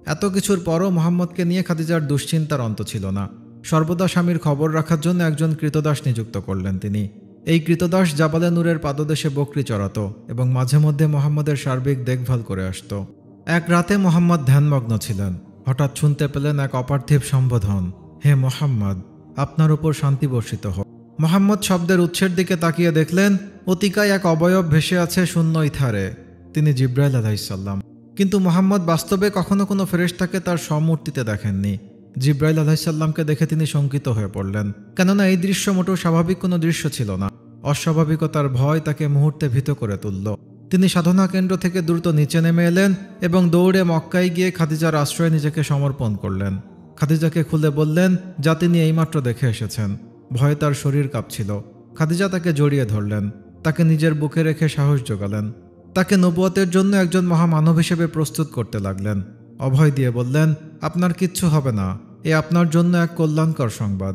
এত কিছুর পরও মোহাম্মদকে নিয়ে খাদিজার দুশ্চিন্তার অন্ত ছিল না। সর্বদা স্বামীর খবর রাখার জন্য একজন কৃতদাস নিযুক্ত করলেন তিনি। এই কৃতদাস জাবালে নূরের পাদদেশে বকরি চড়াত এবং মাঝে মধ্যে মোহাম্মদের সার্বিক দেখভাল করে আসত। এক রাতে মোহাম্মদ ধ্যানমগ্ন ছিলেন। হঠাৎ শুনতে পেলেন এক অপার্থিব সম্বোধন, হে মোহাম্মদ, আপনার উপর শান্তি বর্ষিত হোক। মোহাম্মদ শব্দের উৎসের দিকে তাকিয়ে দেখলেন অতিকায় এক অবয়ব ভেসে আছে শূন্য ইথারে। তিনি জিব্রাইল আলাইহিসসালাম। কিন্তু মোহাম্মদ বাস্তবে কখনো কোনো ফেরেশতাকে তার স্বমূর্তিতে দেখেননি। জিব্রাইল আলাইহিসসালামকে দেখে তিনি শঙ্কিত হয়ে পড়লেন, কেননা এই দৃশ্য মোটেও স্বাভাবিক কোনো দৃশ্য ছিল না। অস্বাভাবিকতার ভয় তাকে মুহূর্তে ভীত করে তুলল। তিনি সাধনা কেন্দ্র থেকে দ্রুত নিচে নেমে এলেন এবং দৌড়ে মক্কায় গিয়ে খাদিজার আশ্রয়ে নিজেকে সমর্পণ করলেন। খাদিজাকে খুলে বললেন যা তিনি এইমাত্র দেখে এসেছেন। ভয়ে তার শরীর কাঁপছিল। খাদিজা তাকে জড়িয়ে ধরলেন, তাকে নিজের বুকে রেখে সাহস জোগালেন, তাকে নবুয়তের জন্য একজন মহামানব হিসেবে প্রস্তুত করতে লাগলেন। অভয় দিয়ে বললেন, আপনার কিচ্ছু হবে না, এ আপনার জন্য এক কল্যাণকর সংবাদ।